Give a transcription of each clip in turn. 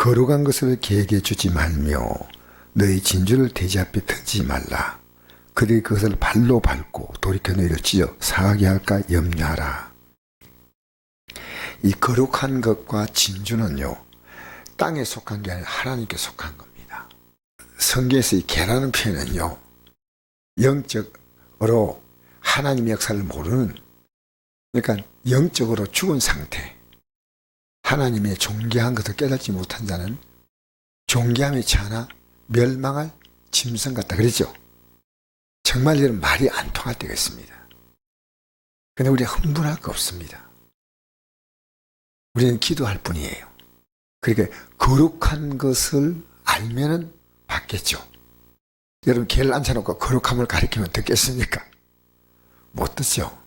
거룩한 것을 계획해 주지 말며 너희 진주를 돼지 앞에 던지지 말라. 그들이 그것을 발로 밟고 돌이켜 너희를 찢어 상하게 할까 염려하라. 이 거룩한 것과 진주는요, 땅에 속한 게 아니라 하나님께 속한 겁니다. 성경에서 이 개라는 표현은요, 영적으로 하나님의 역사를 모르는, 그러니까 영적으로 죽은 상태, 하나님의 존귀한 것을 깨닫지 못한 자는 존귀함에 처하나 멸망할 짐승 같다 그랬죠. 정말 이런 말이 안 통할 때가 있습니다. 근데 우리가 흥분할 거 없습니다. 우리는 기도할 뿐이에요. 그러니까 거룩한 것을 알면은 받겠죠. 여러분 개를 앉혀놓고 거룩함을 가리키면 듣겠습니까? 못 듣죠.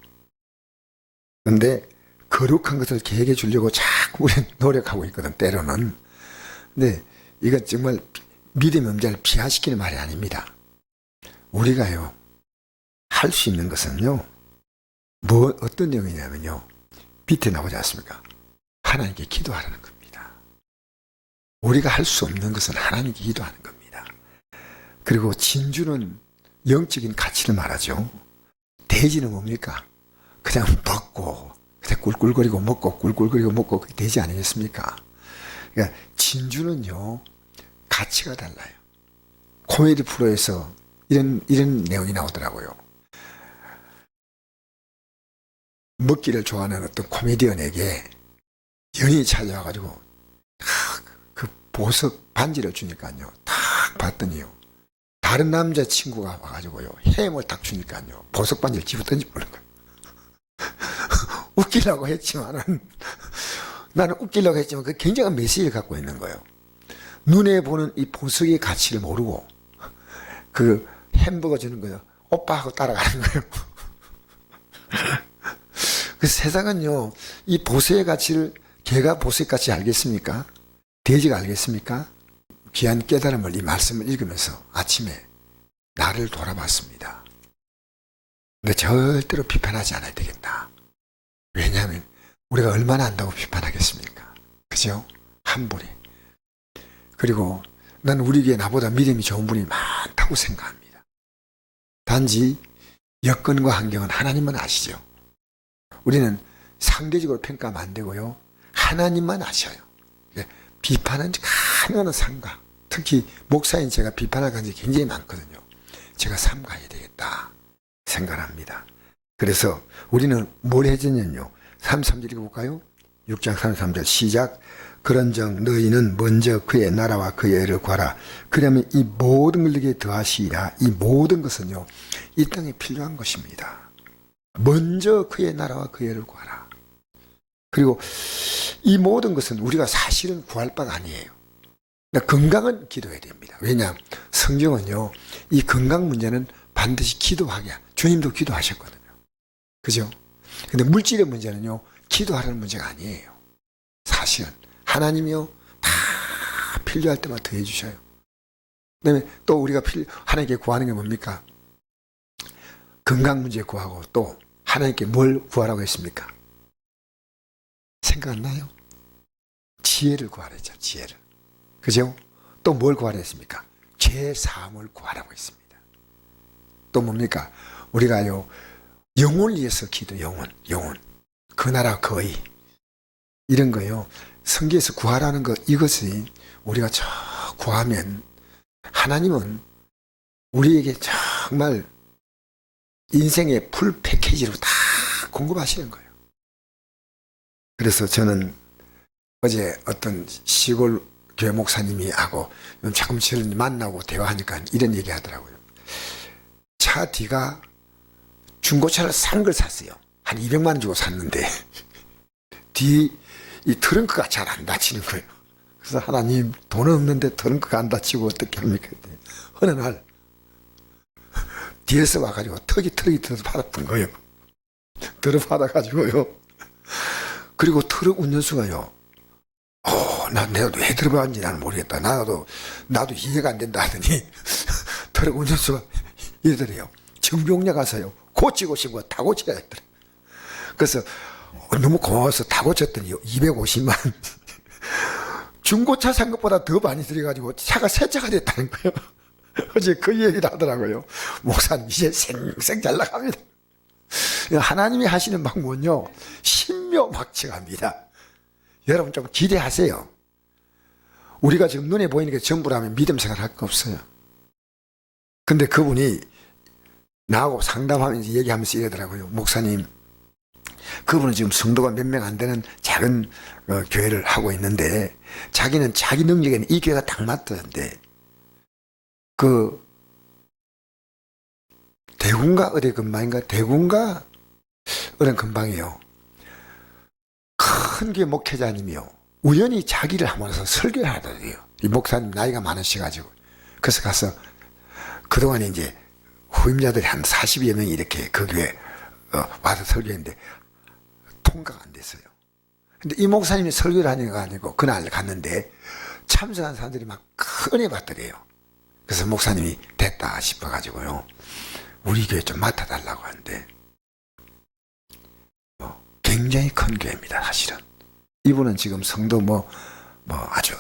근데 거룩한 것을 계획해 주려고 자꾸 우리는 노력하고 있거든, 때로는. 근데 이건 정말 믿음의 문제를 비하시키는 말이 아닙니다. 우리가요, 할 수 있는 것은요, 어떤 내용이냐면요, 밑에 나오지 않습니까? 하나님께 기도하라는 겁니다. 우리가 할 수 없는 것은 하나님께 기도하는 겁니다. 그리고 진주는 영적인 가치를 말하죠. 돼지는 뭡니까? 그냥 먹고, 그냥 꿀꿀거리고 먹고, 꿀꿀거리고 먹고, 그게 돼지 아니겠습니까? 그러니까 진주는요, 가치가 달라요. 코미디 프로에서 이런 내용이 나오더라고요. 먹기를 좋아하는 어떤 코미디언에게 연인이 찾아와가지고 그 보석 반지를 주니까요, 탁 봤더니요, 다른 남자친구가 와가지고요, 햄을 딱 주니까요, 보석 반지를 집어 던져버린 거예요. 웃기려고 했지만은, 나는 웃기려고 했지만 그 굉장한 메시지를 갖고 있는 거예요. 눈에 보는 이 보석의 가치를 모르고 그 햄버거 주는 거예요. 오빠 하고 따라가는 거예요. 그 세상은요, 이 보석의 가치를, 개가 보석의 가치 알겠습니까? 돼지가 알겠습니까? 귀한 깨달음을, 이 말씀을 읽으면서 아침에 나를 돌아봤습니다. 근데 절대로 비판하지 않아야 되겠다. 왜냐하면 우리가 얼마나 안다고 비판하겠습니까? 그죠? 한 분이. 그리고 난 우리 교회 나보다 믿음이 좋은 분이 많다고 생각합니다. 단지 여건과 환경은 하나님만 아시죠. 우리는 상대적으로 평가하면 안 되고요, 하나님만 아셔요. 비판은 가능한 상가, 특히 목사인 제가 비판할 가능성이 굉장히 많거든요. 제가 삼가해야 되겠다 생각합니다. 그래서 우리는 뭘 해줬냐면요, 33절 읽어볼까요? 6장 33절 시작. 그런즉 너희는 먼저 그의 나라와 그의 의를 구하라. 그러면 이 모든 걸 너희에게 더하시리라. 이 모든 것은요, 이 땅에 필요한 것입니다. 먼저 그의 나라와 그의 의를 구하라. 그리고 이 모든 것은 우리가 사실은 구할 바가 아니에요. 건강은 기도해야 됩니다. 왜냐? 성경은요, 이 건강 문제는 반드시 기도하게, 주님도 기도하셨거든요. 그죠? 근데 물질의 문제는요, 기도하라는 문제가 아니에요. 사실은 하나님이요, 다 필요할 때만 더해 주셔요. 그다음에 또 우리가 하나님께 구하는 게 뭡니까? 건강 문제 구하고 또 하나님께 뭘 구하라고 했습니까? 생각 안 나요? 지혜를 구하라 했죠. 지혜를. 그죠? 또 뭘 구하라 했습니까? 죄 사함을 구하라고 했습니다. 또 뭡니까? 우리가요, 영혼을 위해서 기도, 영혼. 그 나라 거의. 이런 거요, 성경에서 구하라는 것, 이것이 우리가 저 구하면 하나님은 우리에게 정말 인생의 풀 패키지로 다 공급하시는 거예요. 그래서 저는 어제 어떤 시골 교회 목사님이 하고 자꾸 저를 만나고 대화하니까 이런 얘기 하더라고요. 차 뒤가 중고차를 싼 걸 샀어요. 한 200만 원 주고 샀는데 뒤 이 트렁크가 잘 안 닫히는 거예요. 그래서 하나님, 돈 없는데 트렁크가 안 닫히고 어떻게 합니까? 어느 날 뒤에서 와가지고 턱이 들어서 받았던 거예요. 들어 받아가지고요. 그리고 트럭 운전수가요, 내가 왜 들어봤는지 나는 모르겠다. 나도 이해가 안 된다 하더니 트럭 운전수가 이러더래요. 정비용역 가서요, 고치고 싶은 거 다 고쳐야 했더래. 그래서 너무 고마워서 다 고쳤더니 250만 중고차 산 것보다 더 많이 들여가지고 차가 새 차가 됐다는 거예요. 어제 그 얘기를 하더라고요. 목사님 이제 생생 잘 나갑니다. 하나님이 하시는 방법은요, 신묘막측합니다. 여러분 좀 기대하세요. 우리가 지금 눈에 보이는 게 전부라면 믿음 생활할 거 없어요. 근데 그분이 나하고 상담하면서 얘기하면서 이러더라고요. 목사님, 그분은 지금 성도가 몇 명 안 되는 작은 교회를 하고 있는데 자기는 자기 능력에는 이 교회가 딱 맞던데 그 대군가 어디 근방인가 대군가 어느 근방이에요. 큰 교회 목회자님이요. 우연히 자기를 하면서 설교를 하더래요. 이 목사님 나이가 많으셔가지고. 그래서 가서 그동안에 이제 후임자들이 한 40여 명이 이렇게 그 교회 와서 설교했는데 통과가 안 됐어요. 근데 이 목사님이 설교를 하는 거 아니고 그날 갔는데 참석한 사람들이 막 큰 은혜 받더래요. 그래서 목사님이 됐다 싶어가지고요. 우리 교회 좀 맡아달라고 하는데 굉장히 큰 교회입니다. 사실은. 이분은 지금 성도 아주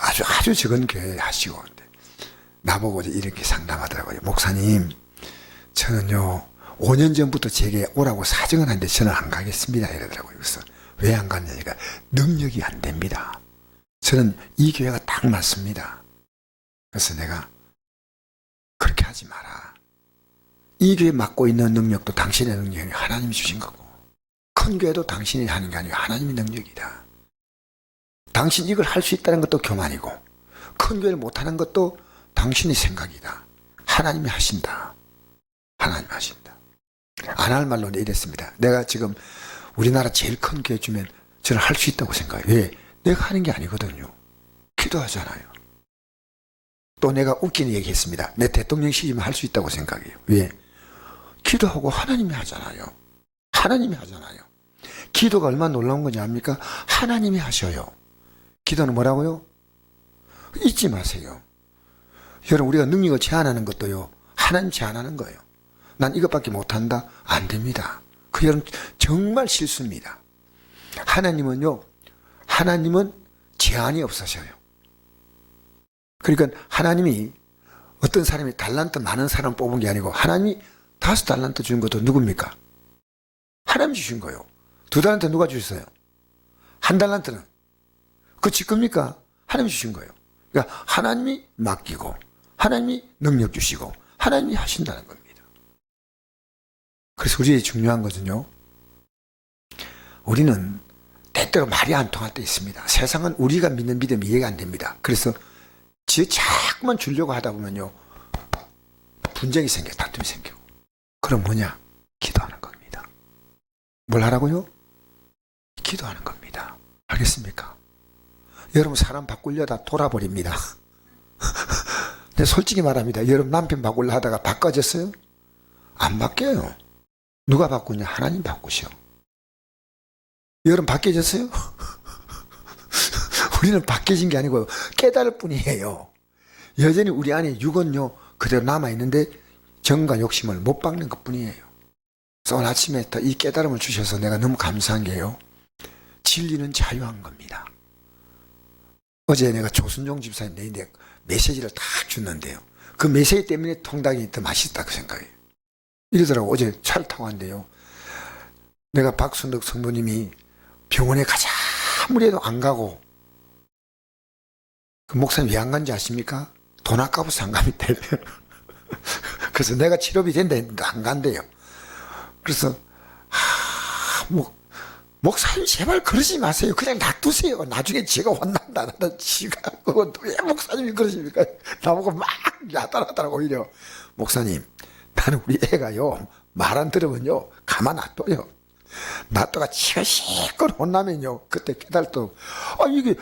적은 교회 하시고 나보고 이렇게 상담하더라고요. 목사님, 저는요 5년 전부터 제게 오라고 사정을 하는데 저는 안 가겠습니다 이러더라고요. 그래서 왜 안 갔냐니까 능력이 안 됩니다. 저는 이 교회가 딱 맞습니다. 그래서 내가 그렇게 하지 마라. 이 교회 맡고 있는 능력도 당신의 능력이 하나님이 주신 거고 큰 교회도 당신이 하는 게 아니고 하나님의 능력이다. 당신 이걸 할 수 있다는 것도 교만이고 큰 교회를 못하는 것도 당신의 생각이다. 하나님이 하신다. 하나님이 하신다. 안 할 말로 이랬습니다. 내가 지금 우리나라 제일 큰 교회 주면 저는 할 수 있다고 생각해요. 왜? 내가 하는 게 아니거든요. 기도하잖아요. 또 내가 웃기는 얘기 했습니다. 내 대통령 시키면 할 수 있다고 생각해요. 왜? 기도하고 하나님이 하잖아요. 하나님이 하잖아요. 기도가 얼마나 놀라운 건지 압니까? 하나님이 하셔요. 기도는 뭐라고요? 잊지 마세요. 여러분 우리가 능력을 제한하는 것도요. 하나님 제한하는 거예요. 난 이것밖에 못한다? 안 됩니다. 그 여러분 정말 실수입니다. 하나님은요. 하나님은 제한이 없으셔요. 그러니까 하나님이 어떤 사람이 달란트 많은 사람 뽑은 게 아니고 하나님이 5달란트 준 것도 누굽니까? 하나님 주신 거예요. 2달란트 누가 주셨어요? 1달란트는 그 겁니까? 하나님 주신 거예요. 그러니까 하나님이 맡기고 하나님이 능력 주시고 하나님이 하신다는 겁니다. 그래서 우리의 중요한 것은요. 우리는 때때로 말이 안 통할 때 있습니다. 세상은 우리가 믿는 믿음이 이해가 안 됩니다. 그래서 자꾸만 주려고 하다 보면요. 분쟁이 생겨, 다툼이 생기고. 그럼 뭐냐? 기도하는 겁니다. 뭘 하라고요? 기도하는 겁니다. 알겠습니까? 여러분 사람 바꾸려다 돌아버립니다. 근데 솔직히 말합니다. 여러분 남편 바꾸려 하다가 바꿔졌어요? 안 바뀌어요. 누가 바꾸냐? 하나님 바꾸셔. 여러분 바뀌어졌어요? 우리는 바뀌어진 게 아니고 깨달을 뿐이에요. 여전히 우리 안에 육은요 그대로 남아있는데 정과 욕심을 못 박는 것 뿐이에요. 그래서 오늘 아침에 이 깨달음을 주셔서 내가 너무 감사한 게요. 진리는 자유한 겁니다. 어제 내가 조순종 집사님 내인데 메시지를 딱 줬는데요. 그 메시지 때문에 통닭이 더 맛있다고 생각해요. 이러더라고. 어제 차를 타고 왔는데요. 내가 박순덕 성도님이 병원에 가자 아무래도 안 가고 그 목사님 왜 안 간지 아십니까? 돈 아까워서 안 갑니다. 그래서 내가 치료비 된다 했는데 안 간대요. 그래서 목사님 제발 그러지 마세요. 그냥 놔두세요. 나중에 제가 혼난다. 나는 지가 왜 목사님이 그러십니까? 나보고 막 야단하더라고 오히려. 목사님 나는 우리 애가요 말 안 들으면요 가만 놔둬요. 놔둬가 지가 실컷 혼나면요 그때 깨달도 이게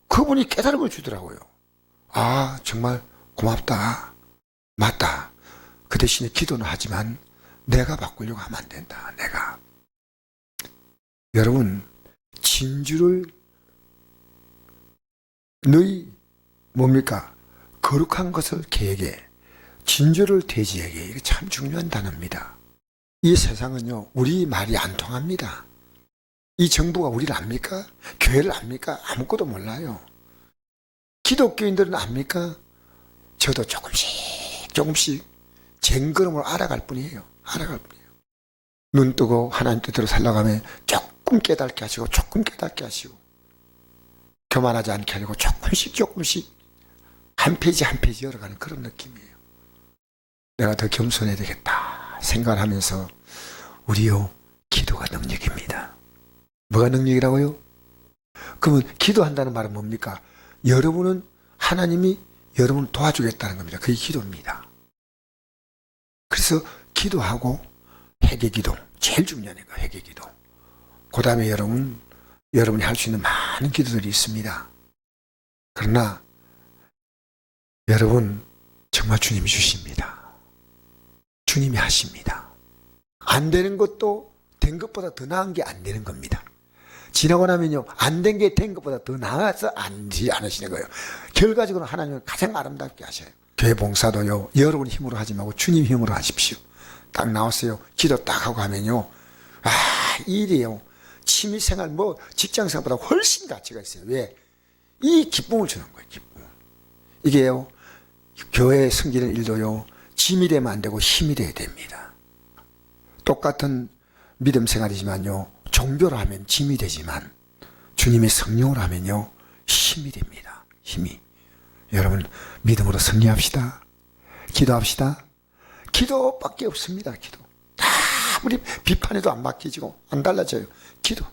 그분이 깨달음을 주더라고요. 정말 고맙다. 맞다. 그 대신에 기도는 하지만 내가 바꾸려고 하면 안 된다. 내가. 여러분 진주를 너희 뭡니까? 거룩한 것을 개에게 진주를 돼지에게. 이게 참 중요한 단어입니다. 이 세상은요 우리 말이 안 통합니다. 이 정부가 우리를 압니까? 교회를 압니까? 아무것도 몰라요. 기독교인들은 압니까? 저도 조금씩 쟁걸음으로 알아갈 뿐이에요. 알아갈 뿐이에요. 눈 뜨고 하나님 뜻대로 살아가면 조금 깨닫게 하시고 조금 깨닫게 하시고 교만하지 않게 하려고 조금씩 한 페이지 한 페이지 열어가는 그런 느낌이에요. 내가 더 겸손해야 되겠다 생각을 하면서 우리요 기도가 능력입니다. 뭐가 능력이라고요? 그러면 기도한다는 말은 뭡니까? 여러분은 하나님이 여러분을 도와주겠다는 겁니다. 그게 기도입니다. 그래서 기도하고 회개기도 제일 중요한 거 회개기도. 그 다음에 여러분이 할 수 있는 많은 기도들이 있습니다. 그러나 여러분 정말 주님이 주십니다. 주님이 하십니다. 안 되는 것도 된 것보다 더 나은 게 안 되는 겁니다. 지나고 나면요 안 된 게 된 것보다 더 나아서 안지 않으시는 거예요. 결과적으로 하나님은 가장 아름답게 하셔요. 교회 봉사도요 여러분 힘으로 하지 말고 주님 힘으로 하십시오. 딱 나왔어요. 기도 딱 하고 하면요 일이에요. 취미생활 뭐 직장생활보다 훨씬 가치가 있어요. 왜? 이 기쁨을 주는 거예요. 기쁨. 이게요 교회 섬기는 일도요 짐이 되면 안 되고 힘이 돼야 됩니다. 똑같은 믿음 생활이지만요 종교로 하면 짐이 되지만 주님의 성령으로 하면요 힘이 됩니다. 힘이. 여러분 믿음으로 승리합시다. 기도합시다. 기도밖에 없습니다. 기도. 다 우리 비판에도 안 맡기지고 안 달라져요. 기도.